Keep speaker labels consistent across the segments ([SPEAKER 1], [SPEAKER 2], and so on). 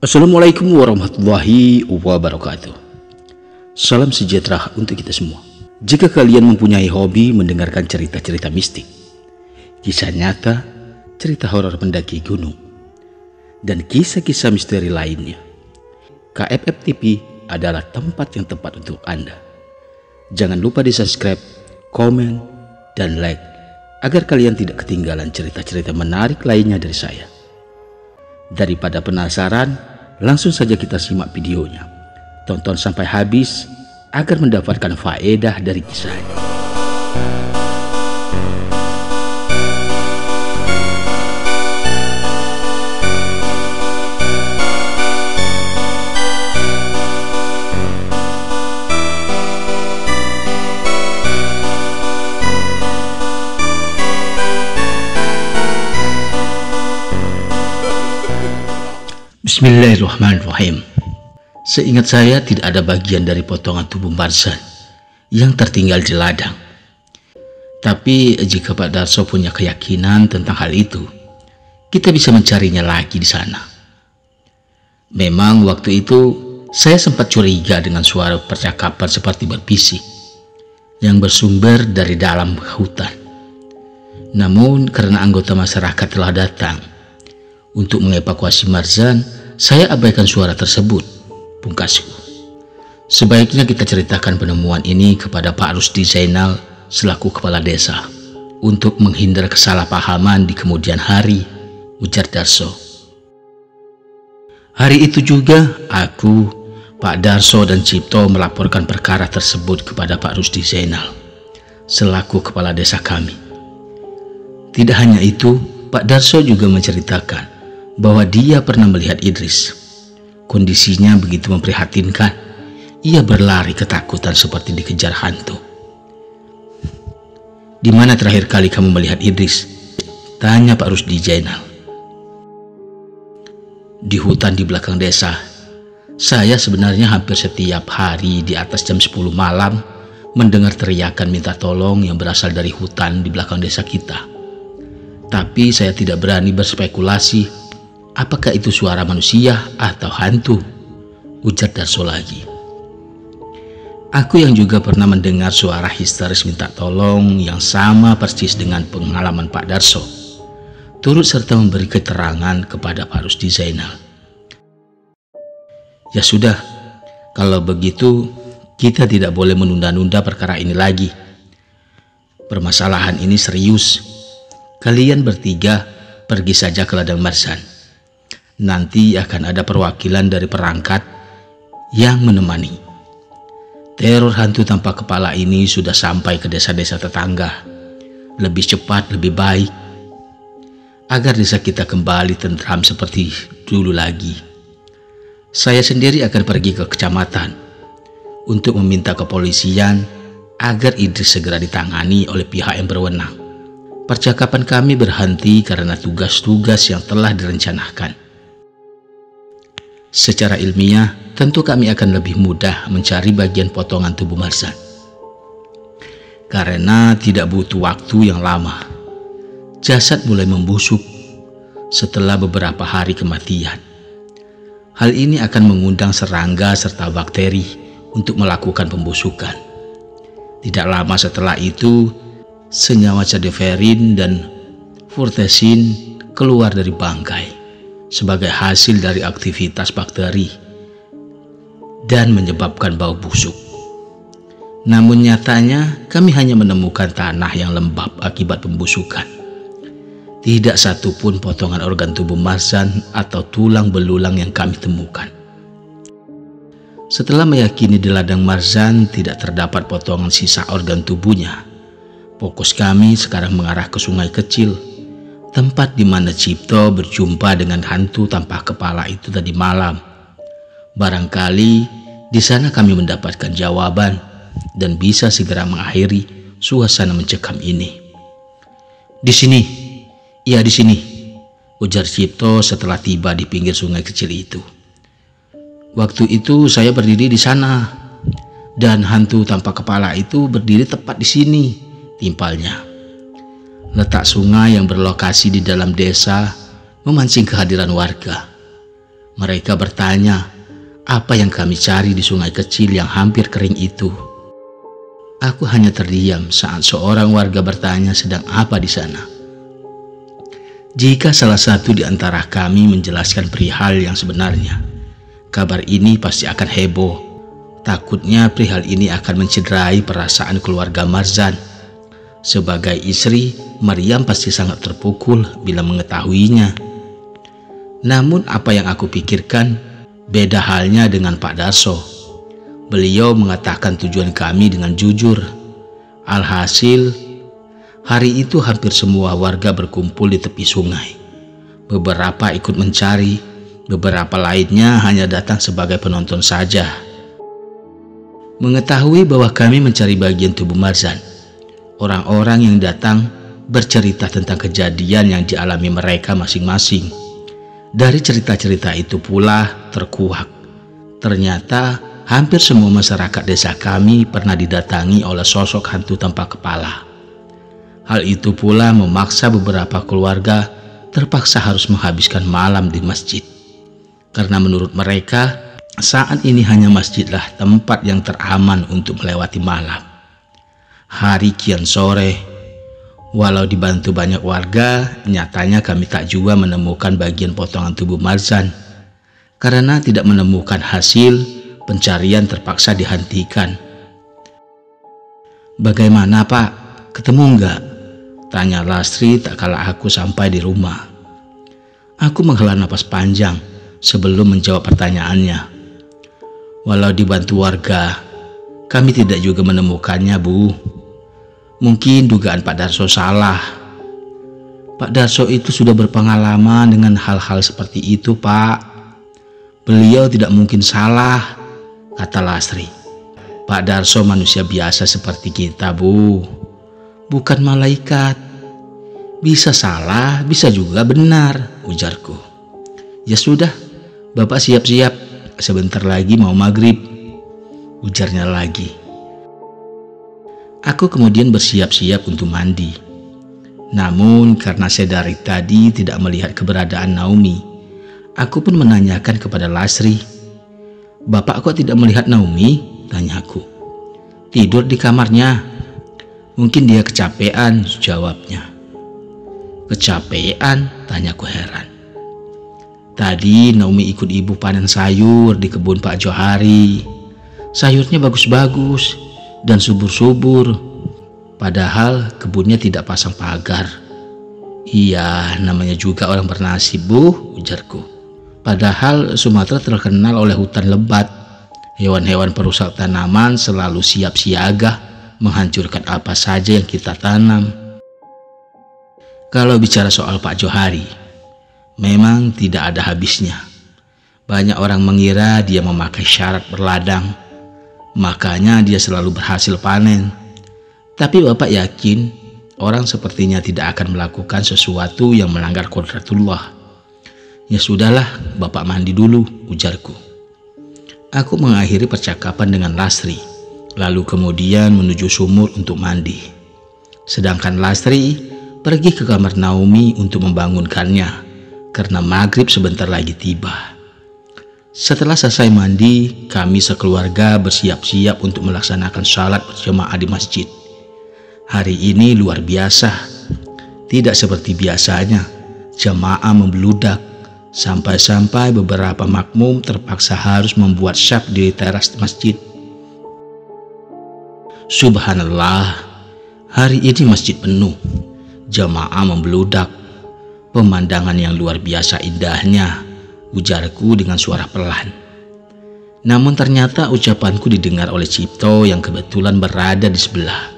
[SPEAKER 1] Assalamualaikum warahmatullahi wabarakatuh. Salam sejahtera untuk kita semua. Jika kalian mempunyai hobi mendengarkan cerita-cerita mistik, kisah nyata, cerita horor pendaki gunung, dan kisah-kisah misteri lainnya, KFF TV adalah tempat yang tepat untuk Anda. Jangan lupa di subscribe, komen, dan like agar kalian tidak ketinggalan cerita-cerita menarik lainnya dari saya. Daripada penasaran, langsung saja kita simak videonya. Tonton sampai habis agar mendapatkan faedah dari kisahnya. Bismillahirrahmanirrahim. Seingat saya tidak ada bagian dari potongan tubuh Marzan yang tertinggal di ladang. Tapi jika Pak Darso punya keyakinan tentang hal itu, kita bisa mencarinya lagi di sana. Memang waktu itu saya sempat curiga dengan suara percakapan seperti berbisik yang bersumber dari dalam hutan. Namun karena anggota masyarakat telah datang untuk mengevakuasi Marzan, saya abaikan suara tersebut, pungkasku. Sebaiknya kita ceritakan penemuan ini kepada Pak Rusdi Zainal selaku kepala desa untuk menghindar kesalahpahaman di kemudian hari, ujar Darso. Hari itu juga aku, Pak Darso, dan Cipto melaporkan perkara tersebut kepada Pak Rusdi Zainal selaku kepala desa kami. Tidak hanya itu, Pak Darso juga menceritakan bahwa dia pernah melihat Idris. Kondisinya begitu memprihatinkan. Ia berlari ketakutan seperti dikejar hantu. Di mana terakhir kali kamu melihat Idris? Tanya Pak Rusdi Zainal. Di hutan di belakang desa. Saya sebenarnya hampir setiap hari di atas jam 10 malam mendengar teriakan minta tolong yang berasal dari hutan di belakang desa kita. Tapi saya tidak berani berspekulasi apakah itu suara manusia atau hantu, ujar Darso lagi. Aku yang juga pernah mendengar suara histeris minta tolong yang sama persis dengan pengalaman Pak Darso, turut serta memberi keterangan kepada Pak Rusdi Zainal. Ya sudah, kalau begitu kita tidak boleh menunda-nunda perkara ini lagi. Permasalahan ini serius. Kalian bertiga pergi saja ke ladang Marzan. Nanti akan ada perwakilan dari perangkat yang menemani. Teror hantu tanpa kepala ini sudah sampai ke desa-desa tetangga. Lebih cepat, lebih baik, agar desa kita kembali tentram seperti dulu lagi. Saya sendiri akan pergi ke kecamatan untuk meminta kepolisian agar Idris segera ditangani oleh pihak yang berwenang. Percakapan kami berhenti karena tugas-tugas yang telah direncanakan. Secara ilmiah, tentu kami akan lebih mudah mencari bagian potongan tubuh Marzan. Karena tidak butuh waktu yang lama. Jasad mulai membusuk setelah beberapa hari kematian. Hal ini akan mengundang serangga serta bakteri untuk melakukan pembusukan. Tidak lama setelah itu, senyawa cadaverin dan furtesin keluar dari bangkai sebagai hasil dari aktivitas bakteri dan menyebabkan bau busuk. Namun nyatanya kami hanya menemukan tanah yang lembab akibat pembusukan. Tidak satu pun potongan organ tubuh Marzan atau tulang belulang yang kami temukan. Setelah meyakini di ladang Marzan tidak terdapat potongan sisa organ tubuhnya, fokus kami sekarang mengarah ke sungai kecil, tempat di mana Cipto berjumpa dengan hantu tanpa kepala itu tadi malam. Barangkali di sana kami mendapatkan jawaban dan bisa segera mengakhiri suasana mencekam ini. Di sini, iya di sini, ujar Cipto setelah tiba di pinggir sungai kecil itu. Waktu itu saya berdiri di sana dan hantu tanpa kepala itu berdiri tepat di sini, timpalnya. Letak sungai yang berlokasi di dalam desa memancing kehadiran warga. Mereka bertanya, apa yang kami cari di sungai kecil yang hampir kering itu. Aku hanya terdiam saat seorang warga bertanya sedang apa di sana. Jika salah satu di antara kami menjelaskan perihal yang sebenarnya, kabar ini pasti akan heboh. Takutnya perihal ini akan mencederai perasaan keluarga Marzan. Sebagai istri, Maryam pasti sangat terpukul bila mengetahuinya. Namun apa yang aku pikirkan beda halnya dengan Pak Darso. Beliau mengatakan tujuan kami dengan jujur. Alhasil, hari itu hampir semua warga berkumpul di tepi sungai. Beberapa ikut mencari, beberapa lainnya hanya datang sebagai penonton saja. Mengetahui bahwa kami mencari bagian tubuh Marzan, orang-orang yang datang bercerita tentang kejadian yang dialami mereka masing-masing. Dari cerita-cerita itu pula terkuak, ternyata hampir semua masyarakat desa kami pernah didatangi oleh sosok hantu tanpa kepala. Hal itu pula memaksa beberapa keluarga terpaksa harus menghabiskan malam di masjid. Karena menurut mereka, saat ini hanya masjidlah tempat yang teraman untuk melewati malam. Hari kian sore, walau dibantu banyak warga, nyatanya kami tak juga menemukan bagian potongan tubuh Marzan. Karena tidak menemukan hasil, pencarian terpaksa dihentikan. Bagaimana Pak? Ketemu enggak? Tanya Lastri tak kala aku sampai di rumah. Aku menghela napas panjang sebelum menjawab pertanyaannya. Walau dibantu warga, kami tidak juga menemukannya, Bu. Mungkin dugaan Pak Darso salah. Pak Darso itu sudah berpengalaman dengan hal-hal seperti itu, Pak. Beliau tidak mungkin salah, kata Lastri. Pak Darso manusia biasa seperti kita, Bu. Bukan malaikat. Bisa salah, bisa juga benar, ujarku. Ya sudah, Bapak siap-siap. Sebentar lagi mau maghrib, ujarnya lagi. Aku kemudian bersiap-siap untuk mandi. Namun karena saya dari tadi tidak melihat keberadaan Naomi, aku pun menanyakan kepada Lastri. Bapak kok tidak melihat Naomi? Tanyaku. Tidur di kamarnya. Mungkin dia kecapean, jawabnya. Kecapean? Tanyaku heran. Tadi Naomi ikut ibu panen sayur di kebun Pak Johari. Sayurnya bagus-bagus dan subur-subur. Padahal kebunnya tidak pasang pagar. Iya, namanya juga orang bernasib, Bu, ujarku. Padahal Sumatera terkenal oleh hutan lebat. Hewan-hewan perusak tanaman selalu siap siaga menghancurkan apa saja yang kita tanam. Kalau bicara soal Pak Johari, memang tidak ada habisnya. Banyak orang mengira dia memakai syarat berladang, makanya dia selalu berhasil panen. Tapi Bapak yakin orang sepertinya tidak akan melakukan sesuatu yang melanggar kodratullah. Ya sudahlah, Bapak mandi dulu, ujarku. Aku mengakhiri percakapan dengan Lastri, lalu kemudian menuju sumur untuk mandi. Sedangkan Lastri pergi ke kamar Naomi untuk membangunkannya, karena maghrib sebentar lagi tiba. Setelah selesai mandi, kami sekeluarga bersiap-siap untuk melaksanakan salat berjamaah di masjid. Hari ini luar biasa. Tidak seperti biasanya, jamaah membludak. Sampai-sampai beberapa makmum terpaksa harus membuat syaf di teras masjid. Subhanallah, hari ini masjid penuh. Jamaah membludak. Pemandangan yang luar biasa indahnya, ujarku dengan suara pelan. Namun ternyata ucapanku didengar oleh Cipto yang kebetulan berada di sebelah.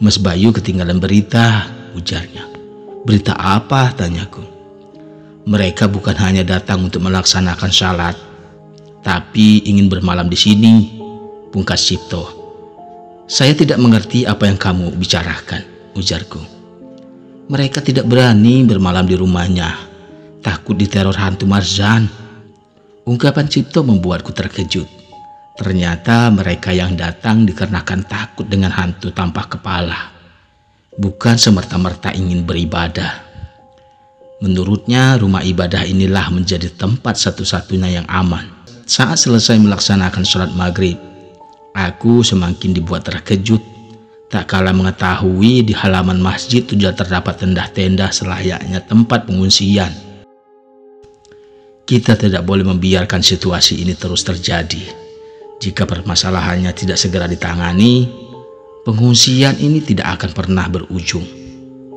[SPEAKER 1] Mas Bayu ketinggalan berita, ujarnya. Berita apa? Tanyaku. Mereka bukan hanya datang untuk melaksanakan salat, tapi ingin bermalam di sini, pungkas Cipto. Saya tidak mengerti apa yang kamu bicarakan, ujarku. Mereka tidak berani bermalam di rumahnya, takut diteror hantu Marzan. Ungkapan Cipto membuatku terkejut. Ternyata mereka yang datang dikarenakan takut dengan hantu tanpa kepala, bukan semerta-merta ingin beribadah. Menurutnya rumah ibadah inilah menjadi tempat satu-satunya yang aman. Saat selesai melaksanakan sholat maghrib, aku semakin dibuat terkejut tak kala mengetahui di halaman masjid sudah terdapat tenda-tenda selayaknya tempat pengungsian. Kita tidak boleh membiarkan situasi ini terus terjadi. Jika permasalahannya tidak segera ditangani, pengungsian ini tidak akan pernah berujung,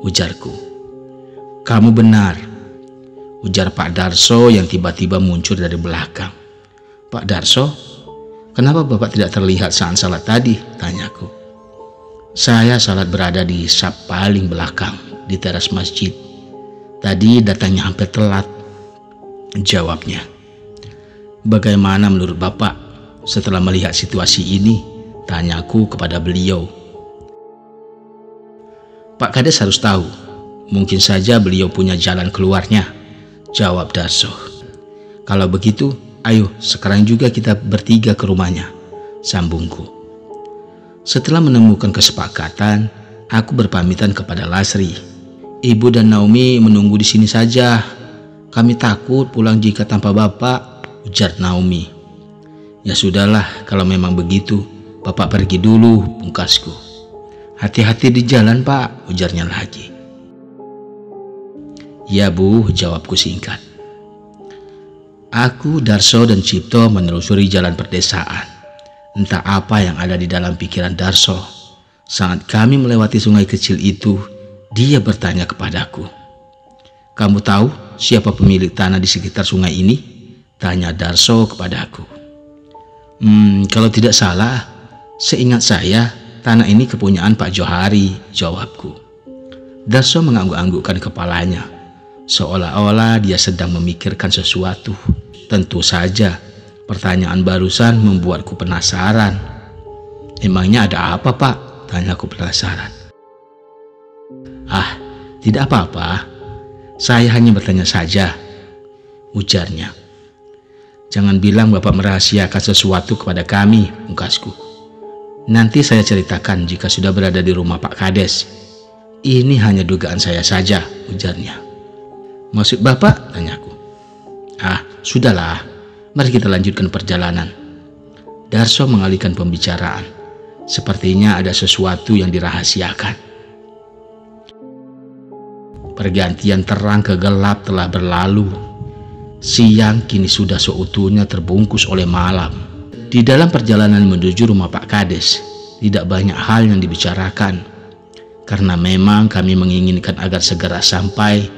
[SPEAKER 1] ujarku. Kamu benar, ujar Pak Darso yang tiba-tiba muncul dari belakang. Pak Darso, kenapa Bapak tidak terlihat saat salat tadi? Tanyaku. Saya salat berada di saf paling belakang di teras masjid. Tadi datangnya hampir telat, jawabnya. Bagaimana menurut Bapak setelah melihat situasi ini? Tanyaku kepada beliau. Pak Kades harus tahu, mungkin saja beliau punya jalan keluarnya, jawab Darso. Kalau begitu, ayo sekarang juga kita bertiga ke rumahnya, sambungku. Setelah menemukan kesepakatan, aku berpamitan kepada Lasri. Ibu dan Naomi menunggu di sini saja. Kami takut pulang jika tanpa Bapak, ujar Naomi. Ya sudahlah, kalau memang begitu, Bapak pergi dulu, pungkasku. Hati-hati di jalan, Pak, ujarnya lagi. Ya Bu, jawabku singkat. Aku, Darso, dan Cipto menelusuri jalan perdesaan. Entah apa yang ada di dalam pikiran Darso. Saat kami melewati sungai kecil itu, dia bertanya kepadaku. Kamu tahu siapa pemilik tanah di sekitar sungai ini? Tanya Darso kepadaku. Kalau tidak salah, seingat saya, tanah ini kepunyaan Pak Johari, jawabku. Darso mengangguk-anggukkan kepalanya, seolah-olah dia sedang memikirkan sesuatu. Tentu saja, pertanyaan barusan membuatku penasaran. Emangnya ada apa, Pak? Tanyaku penasaran. Ah, tidak apa-apa. Saya hanya bertanya saja, ujarnya. Jangan bilang Bapak merahasiakan sesuatu kepada kami, pungkasku. Nanti saya ceritakan jika sudah berada di rumah Pak Kades. Ini hanya dugaan saya saja, ujarnya. Maksud Bapak? Tanyaku. Ah, sudahlah. Mari kita lanjutkan perjalanan. Darso mengalihkan pembicaraan. Sepertinya ada sesuatu yang dirahasiakan. Pergantian terang ke gelap telah berlalu. Siang kini sudah seutuhnya terbungkus oleh malam. Di dalam perjalanan menuju rumah Pak Kades, tidak banyak hal yang dibicarakan. Karena memang kami menginginkan agar segera sampai,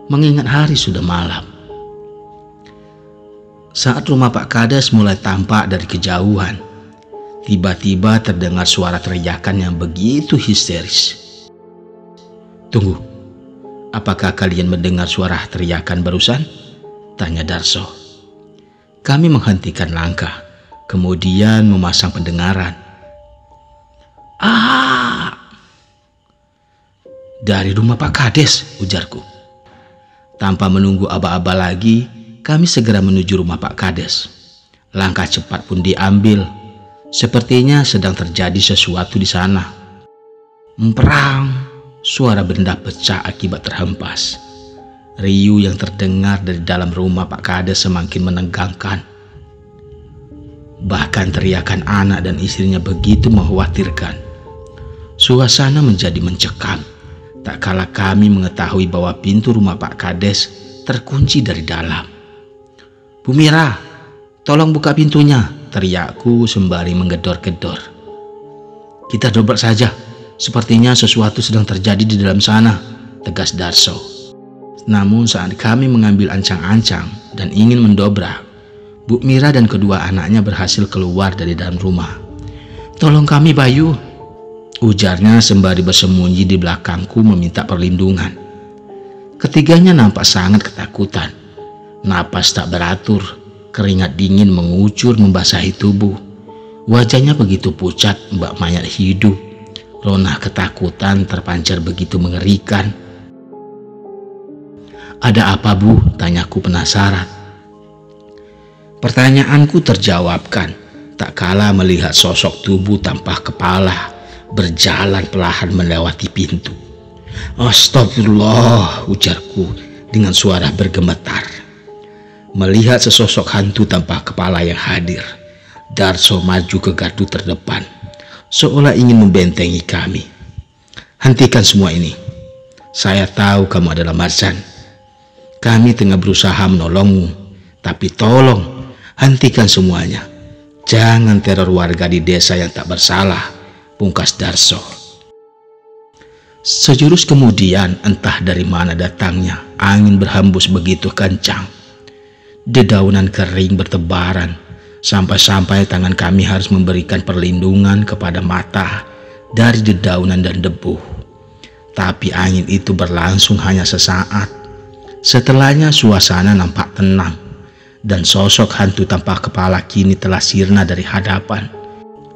[SPEAKER 1] mengingat hari sudah malam. Saat rumah Pak Kades mulai tampak dari kejauhan, tiba-tiba terdengar suara teriakan yang begitu histeris. Tunggu, apakah kalian mendengar suara teriakan barusan? Tanya Darso. Kami menghentikan langkah, kemudian memasang pendengaran. Ah! Dari rumah Pak Kades, ujarku. Tanpa menunggu aba-aba lagi, kami segera menuju rumah Pak Kades. Langkah cepat pun diambil. Sepertinya sedang terjadi sesuatu di sana. Emprang, suara benda pecah akibat terhempas. Riuh yang terdengar dari dalam rumah Pak Kades semakin menegangkan. Bahkan teriakan anak dan istrinya begitu mengkhawatirkan. Suasana menjadi mencekam. Tak kala kami mengetahui bahwa pintu rumah Pak Kades terkunci dari dalam. Bu Mira, tolong buka pintunya, teriakku sembari menggedor-gedor. Kita dobrak saja, sepertinya sesuatu sedang terjadi di dalam sana, tegas Darso. Namun saat kami mengambil ancang-ancang dan ingin mendobrak, Bu Mira dan kedua anaknya berhasil keluar dari dalam rumah. Tolong kami, Bayu, ujarnya sembari bersembunyi di belakangku meminta perlindungan. Ketiganya nampak sangat ketakutan. Napas tak beratur, keringat dingin mengucur membasahi tubuh. Wajahnya begitu pucat, mbak mayat hidup. Ronah ketakutan terpancar begitu mengerikan. Ada apa, Bu? Tanyaku penasaran. Pertanyaanku terjawabkan tak kala melihat sosok tubuh tanpa kepala berjalan perlahan melewati pintu. Astagfirullah, ujarku dengan suara bergemetar. Melihat sesosok hantu tanpa kepala yang hadir, Darso maju ke gardu terdepan, seolah ingin membentengi kami. "Hentikan semua ini. Saya tahu kamu adalah Marzan. Kami tengah berusaha menolongmu, tapi tolong hentikan semuanya. Jangan teror warga di desa yang tak bersalah," pungkas Darso. Sejurus kemudian, entah dari mana datangnya, angin berhembus begitu kencang. Dedaunan kering bertebaran, sampai-sampai tangan kami harus memberikan perlindungan kepada mata dari dedaunan dan debu. Tapi angin itu berlangsung hanya sesaat. Setelahnya suasana nampak tenang, dan sosok hantu tanpa kepala kini telah sirna dari hadapan.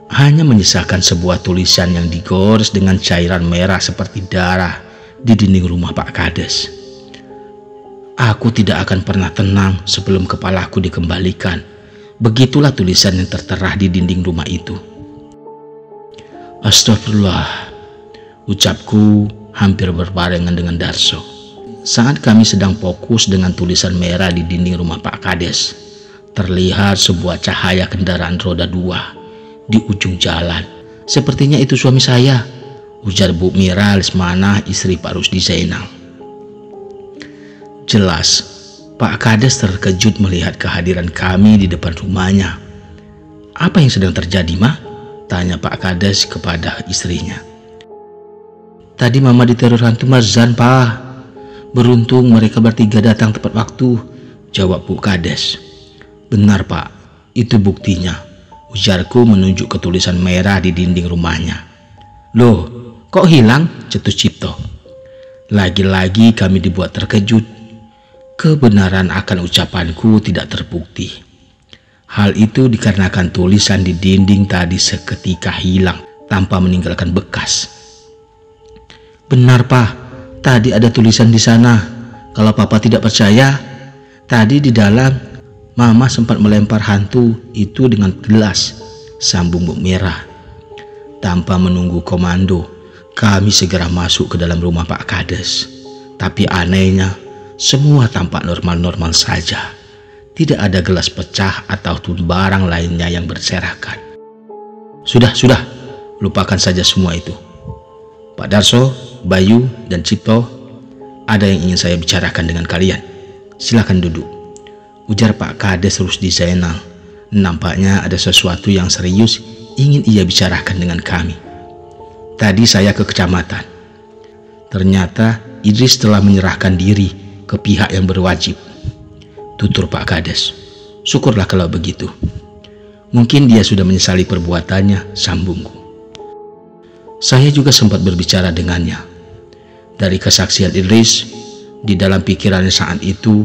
[SPEAKER 1] Hanya menyisakan sebuah tulisan yang digores dengan cairan merah seperti darah di dinding rumah Pak Kades. "Aku tidak akan pernah tenang sebelum kepalaku dikembalikan." Begitulah tulisan yang tertera di dinding rumah itu. "Astagfirullah," ucapku hampir berbarengan dengan Darso. Saat kami sedang fokus dengan tulisan merah di dinding rumah Pak Kades, terlihat sebuah cahaya kendaraan roda 2 di ujung jalan. "Sepertinya itu suami saya," ujar Bu Mira Lesmana, istri Pak Rusdi Zainal. Jelas, Pak Kades terkejut melihat kehadiran kami di depan rumahnya. "Apa yang sedang terjadi, Mah?" tanya Pak Kades kepada istrinya. "Tadi Mama diteror hantu Marzan, Pak. Beruntung mereka bertiga datang tepat waktu," jawab Bu Kades. "Benar, Pak. Itu buktinya," ujarku menunjuk ke tulisan merah di dinding rumahnya. "Loh, kok hilang?" cetus Cipto. Lagi-lagi kami dibuat terkejut. Kebenaran akan ucapanku tidak terbukti. Hal itu dikarenakan tulisan di dinding tadi seketika hilang tanpa meninggalkan bekas. "Benar, Pak. Tadi ada tulisan di sana. Kalau Papa tidak percaya, tadi di dalam Mama sempat melempar hantu itu dengan gelas," sambung Bu Merah. Tanpa menunggu komando, kami segera masuk ke dalam rumah Pak Kades. Tapi anehnya, semua tampak normal-normal saja. Tidak ada gelas pecah atau barang lainnya yang berserakan. Sudah, lupakan saja semua itu. Pak Darso, Bayu, dan Cipto, ada yang ingin saya bicarakan dengan kalian. Silakan duduk, ujar Pak Kades Rusdi Zainal. Nampaknya ada sesuatu yang serius ingin ia bicarakan dengan kami. "Tadi saya ke kecamatan. Ternyata Idris telah menyerahkan diri ke pihak yang berwajib," tutur Pak Kades. "Syukurlah kalau begitu. Mungkin dia sudah menyesali perbuatannya," sambungku. Saya juga sempat berbicara dengannya. Dari kesaksian Idris, di dalam pikirannya saat itu,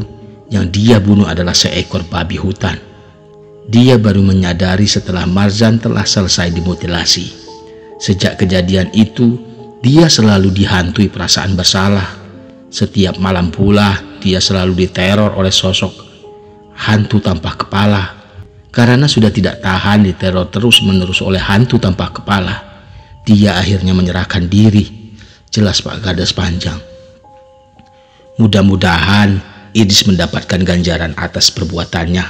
[SPEAKER 1] yang dia bunuh adalah seekor babi hutan. Dia baru menyadari setelah Marzan telah selesai dimutilasi. Sejak kejadian itu, dia selalu dihantui perasaan bersalah. Setiap malam pula dia selalu diteror oleh sosok hantu tanpa kepala. Karena sudah tidak tahan diteror terus-menerus oleh hantu tanpa kepala, dia akhirnya menyerahkan diri. Jelas Pak Kades panjang. "Mudah-mudahan Idris mendapatkan ganjaran atas perbuatannya.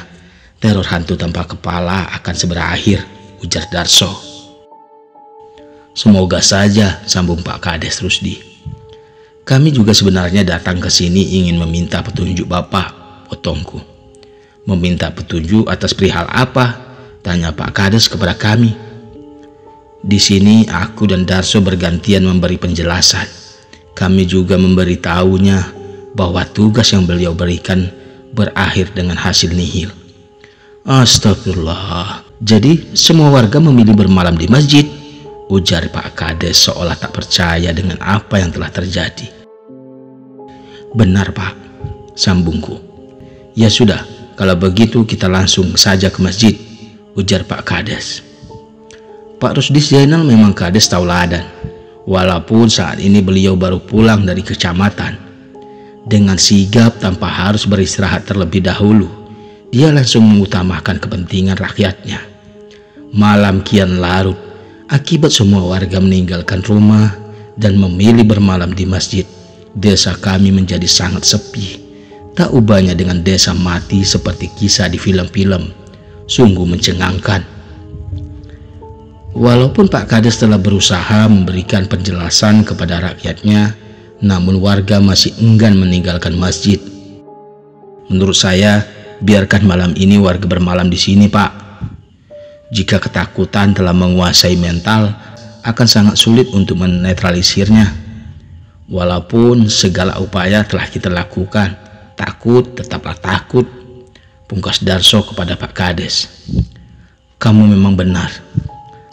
[SPEAKER 1] Teror hantu tanpa kepala akan segera akhir," ujar Darso. "Semoga saja," sambung Pak Kades Rusdi. "Kami juga sebenarnya datang ke sini ingin meminta petunjuk Bapak," potongku. "Meminta petunjuk atas perihal apa?" tanya Pak Kades kepada kami. Di sini aku dan Darso bergantian memberi penjelasan. Kami juga memberitahunya bahwa tugas yang beliau berikan berakhir dengan hasil nihil. "Astagfirullah. Jadi semua warga memilih bermalam di masjid?" ujar Pak Kades seolah tak percaya dengan apa yang telah terjadi. "Benar, Pak," sambungku. "Ya sudah, kalau begitu kita langsung saja ke masjid," ujar Pak Kades. Pak Rusdi Zainal memang Kades tauladan, walaupun saat ini beliau baru pulang dari kecamatan. Dengan sigap tanpa harus beristirahat terlebih dahulu, dia langsung mengutamakan kepentingan rakyatnya. Malam kian larut, akibat semua warga meninggalkan rumah dan memilih bermalam di masjid. Desa kami menjadi sangat sepi Tak ubahnya dengan desa mati seperti kisah di film-film. Sungguh mencengangkan. Walaupun Pak Kades telah berusaha memberikan penjelasan kepada rakyatnya, namun warga masih enggan meninggalkan masjid. Menurut saya, biarkan malam ini warga bermalam di sini, Pak. Jika ketakutan telah menguasai mental, akan sangat sulit untuk menetralisirnya. Walaupun segala upaya telah kita lakukan, takut tetaplah takut, pungkas Darso kepada Pak Kades. Kamu memang benar.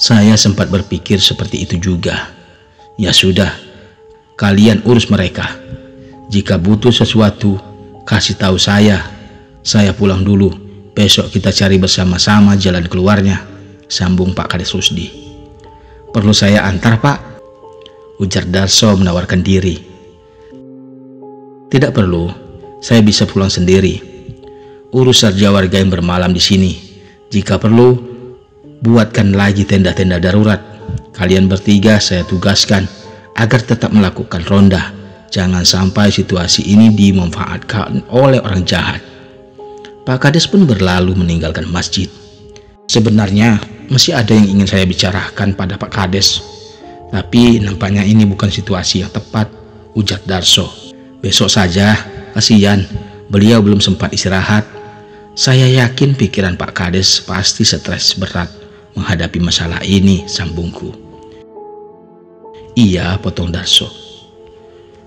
[SPEAKER 1] Saya sempat berpikir seperti itu juga. Ya sudah, kalian urus mereka. Jika butuh sesuatu, kasih tahu saya. Saya pulang dulu. Besok kita cari bersama-sama jalan keluarnya, sambung Pak Kades Rusdi. Perlu saya antar, Pak? Ujar Darso menawarkan diri. Tidak perlu, saya bisa pulang sendiri. Urus saja warga yang bermalam di sini. Jika perlu, buatkan lagi tenda-tenda darurat. Kalian bertiga saya tugaskan agar tetap melakukan ronda. Jangan sampai situasi ini dimanfaatkan oleh orang jahat. Pak Kades pun berlalu meninggalkan masjid. Sebenarnya masih ada yang ingin saya bicarakan pada Pak Kades, tapi nampaknya ini bukan situasi yang tepat, ujar Darso. Besok saja, kasihan, beliau belum sempat istirahat. Saya yakin pikiran Pak Kades pasti stres berat menghadapi masalah ini, sambungku. Iya, potong Darso.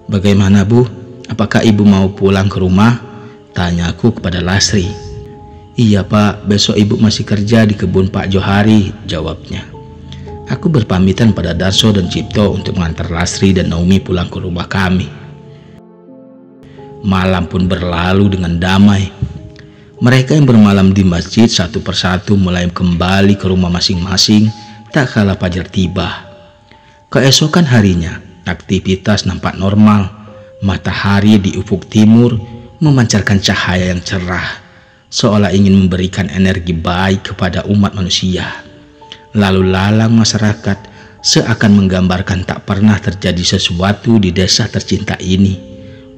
[SPEAKER 1] Bagaimana, Bu? Apakah Ibu mau pulang ke rumah? Tanyaku kepada Lasri. Iya, Pak, besok Ibu masih kerja di kebun Pak Johari, jawabnya. Aku berpamitan pada Darso dan Cipto untuk mengantar Lasri dan Naomi pulang ke rumah kami. Malam pun berlalu dengan damai. Mereka yang bermalam di masjid satu persatu mulai kembali ke rumah masing-masing tak kala fajar tiba. Keesokan harinya, aktivitas nampak normal. Matahari di ufuk timur memancarkan cahaya yang cerah, seolah ingin memberikan energi baik kepada umat manusia. Lalu lalang masyarakat seakan menggambarkan tak pernah terjadi sesuatu di desa tercinta ini.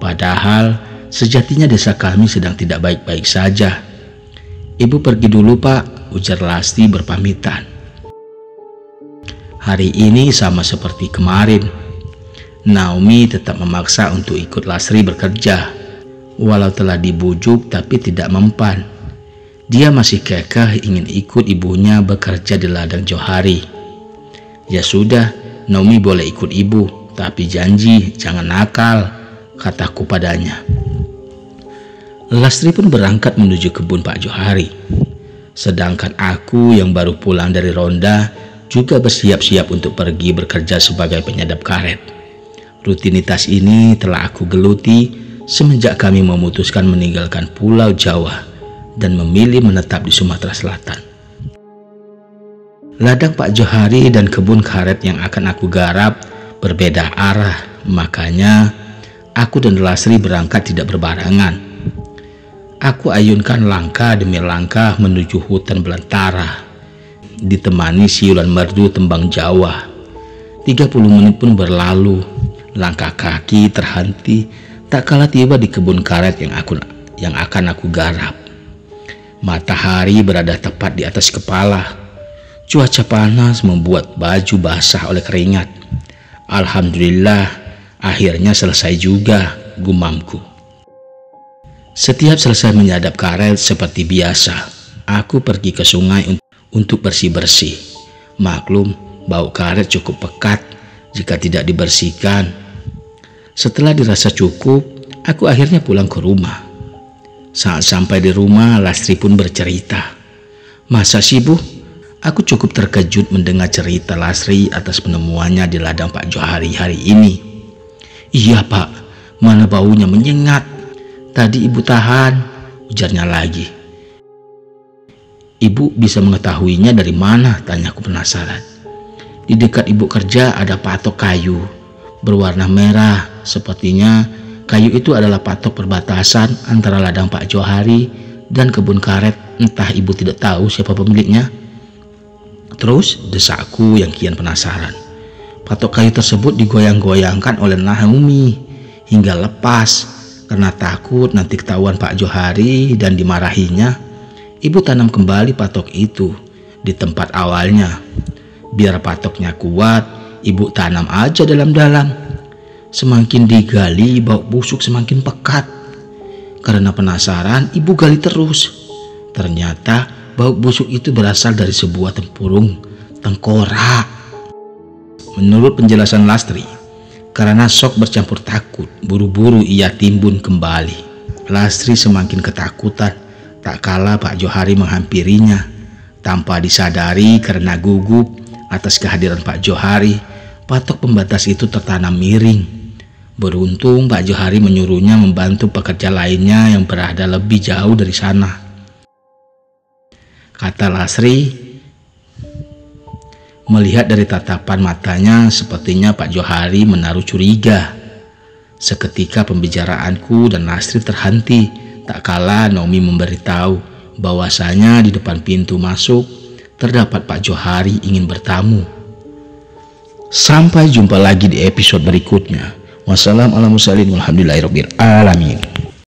[SPEAKER 1] Padahal sejatinya desa kami sedang tidak baik-baik saja. Ibu pergi dulu, Pak, ujar Lasti berpamitan. Hari ini sama seperti kemarin. Naomi tetap memaksa untuk ikut Lasri bekerja. Walau telah dibujuk tapi tidak mempan. Dia masih kekeh ingin ikut ibunya bekerja di ladang Johari. Ya sudah, Naomi boleh ikut ibu, tapi janji jangan nakal, kataku padanya. Lasri pun berangkat menuju kebun Pak Johari. Sedangkan aku yang baru pulang dari ronda juga bersiap-siap untuk pergi bekerja sebagai penyadap karet. Rutinitas ini telah aku geluti semenjak kami memutuskan meninggalkan Pulau Jawa dan memilih menetap di Sumatera Selatan. Ladang Pak Johari dan kebun karet yang akan aku garap berbeda arah, makanya aku dan Lasri berangkat tidak berbarengan. Aku ayunkan langkah demi langkah menuju hutan belantara, ditemani siulan merdu tembang Jawa. 30 menit pun berlalu, langkah kaki terhenti tak kala tiba di kebun karet yang akan aku garap. Matahari berada tepat di atas kepala. Cuaca panas membuat baju basah oleh keringat. Alhamdulillah, akhirnya selesai juga, gumamku. Setiap selesai menyadap karet seperti biasa, aku pergi ke sungai untuk bersih-bersih. Maklum, bau karet cukup pekat jika tidak dibersihkan. Setelah dirasa cukup, aku akhirnya pulang ke rumah. Saat sampai di rumah, Lasri pun bercerita. Masa sih, Bu? Aku cukup terkejut mendengar cerita Lasri atas penemuannya di ladang Pak Johari hari ini. Iya, Pak, mana baunya menyengat. Tadi Ibu tahan, ujarnya lagi. Ibu bisa mengetahuinya dari mana? Tanyaku penasaran. Di dekat Ibu kerja ada patok kayu berwarna merah. Sepertinya kayu itu adalah patok perbatasan antara ladang Pak Johari dan kebun karet. Entah Ibu tidak tahu siapa pemiliknya? Terus desakku yang kian penasaran. Patok kayu tersebut digoyang-goyangkan oleh Naomi hingga lepas. Karena takut nanti ketahuan Pak Johari dan dimarahinya, ibu tanam kembali patok itu di tempat awalnya. Biar patoknya kuat, ibu tanam aja dalam-dalam. Semakin digali, bau busuk semakin pekat. Karena penasaran, ibu gali terus. Ternyata bau busuk itu berasal dari sebuah tempurung tengkorak. Menurut penjelasan Lastri, karena shock bercampur takut, buru-buru ia timbun kembali. Lastri semakin ketakutan, tak kala Pak Johari menghampirinya. Tanpa disadari karena gugup atas kehadiran Pak Johari, patok pembatas itu tertanam miring. Beruntung Pak Johari menyuruhnya membantu pekerja lainnya yang berada lebih jauh dari sana. Kata Lastri, melihat dari tatapan matanya, sepertinya Pak Johari menaruh curiga. Seketika pembicaraanku dan Lastri terhenti, tak kala Naomi memberitahu bahwasanya di depan pintu masuk terdapat Pak Johari ingin bertamu. Sampai jumpa lagi di episode berikutnya. Wassalamualaikum warahmatullahi wabarakatuh.